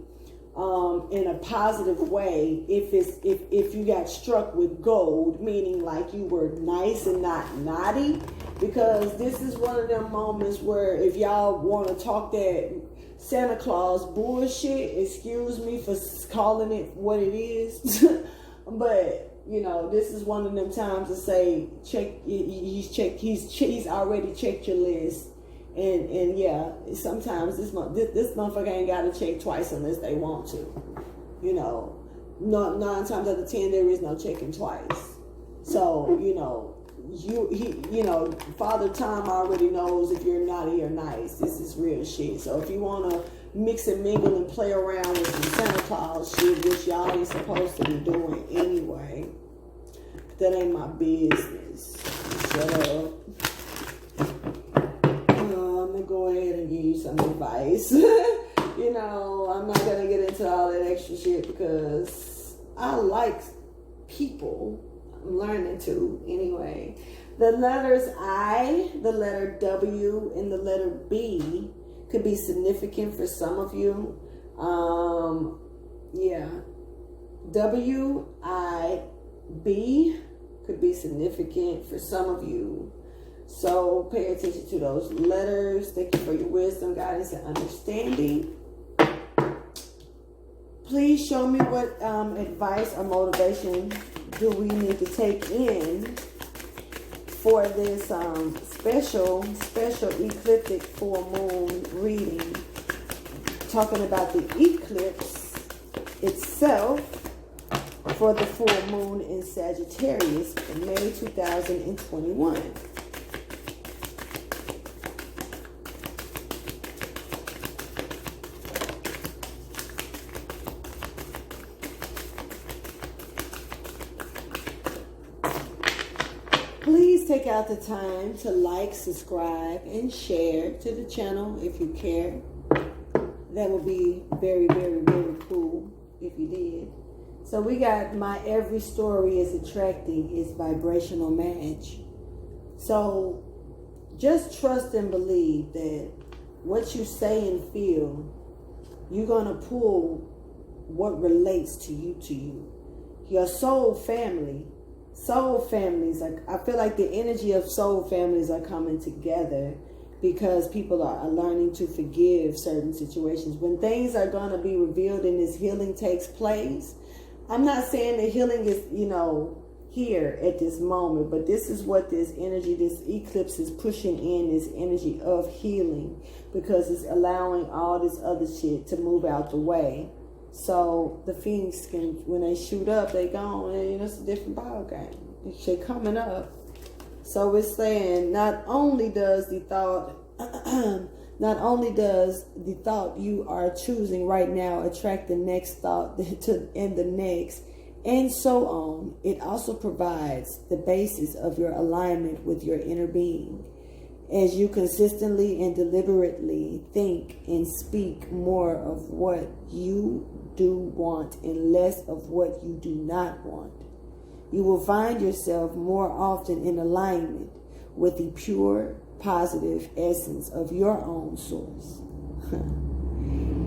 in a positive way. If you got struck with gold, meaning like you were nice and not naughty, because this is one of them moments where if y'all want to talk that Santa Claus bullshit, excuse me for calling it what it is, but this is one of them times to say he's already checked your list. And yeah, sometimes this motherfucker ain't got to check twice unless they want to. 9 times out of 10 there is no checking twice. So Father Time already knows if you're naughty or nice. This is real shit. So if you want to mix and mingle and play around with some Santa Claus shit, which y'all ain't supposed to be doing anyway, that ain't my business. Shut up. Go ahead and give you some advice. I'm not gonna get into all that extra shit because I like people. I'm learning to anyway. The letters I, the letter W, and the letter B could be significant for some of you. W, I, B could be significant for some of you. So pay attention to those letters. Thank you for your wisdom, guidance, and understanding. Please show me what advice or motivation do we need to take in for this special ecliptic full moon reading. Talking about the eclipse itself for the full moon in Sagittarius for May 2021. Please take out the time to like, subscribe, and share to the channel if you care. That would be very, very, very cool if you did. So we got my every story is attracting its vibrational match. So just trust and believe that what you say and feel, you're going to pull what relates to you. Your soul families, like I feel like the energy of soul families are coming together because people are learning to forgive certain situations. When things are going to be revealed and this healing takes place, I'm not saying the healing is, here at this moment. But this is what this energy, this eclipse is pushing in, this energy of healing, because it's allowing all this other shit to move out the way. So the Phoenix can, when they shoot up, they gone, and you know, it's a different ball game. Shit coming up. So it's saying not only does the thought you are choosing right now attract the next thought and the next, and so on, it also provides the basis of your alignment with your inner being. As you consistently and deliberately think and speak more of what you do want and less of what you do not want, you will find yourself more often in alignment with the pure, positive essence of your own source.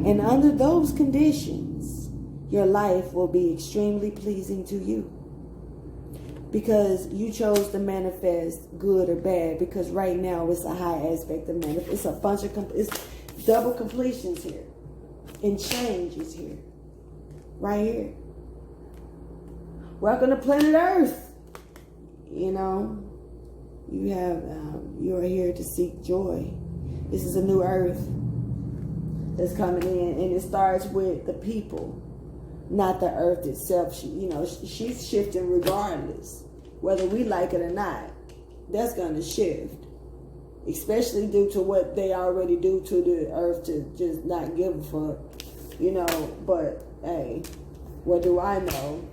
And under those conditions, your life will be extremely pleasing to you, because you chose to manifest good or bad. Because right now it's a high aspect of manifest. It's a bunch of it's double completions here, and change is here, right here. Welcome to planet Earth. You know, you are here to seek joy. This is a new Earth that's coming in, and it starts with the people, not the Earth itself. She's shifting regardless, whether we like it or not. That's going to shift, especially due to what they already do to the Earth, to just not give a fuck, But hey, what do I know?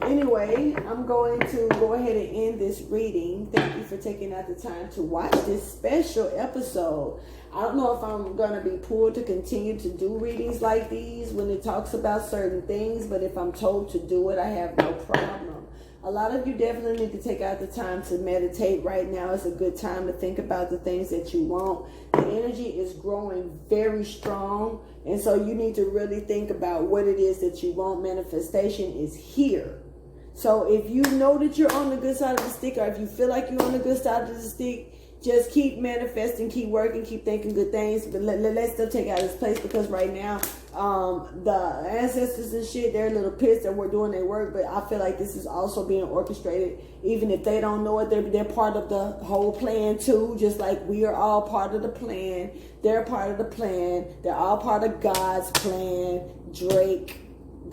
Anyway, I'm going to go ahead and end this reading. Thank you for taking out the time to watch this special episode. I don't know if I'm going to be pulled to continue to do readings like these when it talks about certain things, but if I'm told to do it, I have no problem. A lot of you definitely need to take out the time to meditate. Right now is a good time to think about the things that you want. The energy is growing very strong, and so you need to really think about what it is that you want. Manifestation is here. So if you know that you're on the good side of the stick, or if you feel like you're on the good side of the stick, just keep manifesting, keep working, keep thinking good things. But let's still take out this place, because right now, the ancestors and shit, they're a little pissed that we're doing their work. But I feel like this is also being orchestrated. Even if they don't know it, they're part of the whole plan too. Just like we are all part of the plan. They're part of the plan. They're all part of God's plan.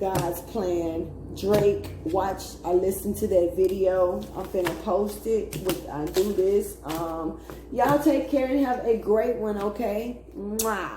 God's plan. Drake, watch or listen to that video. I'm finna post it when I do this. Y'all take care and have a great one, okay? Mwah.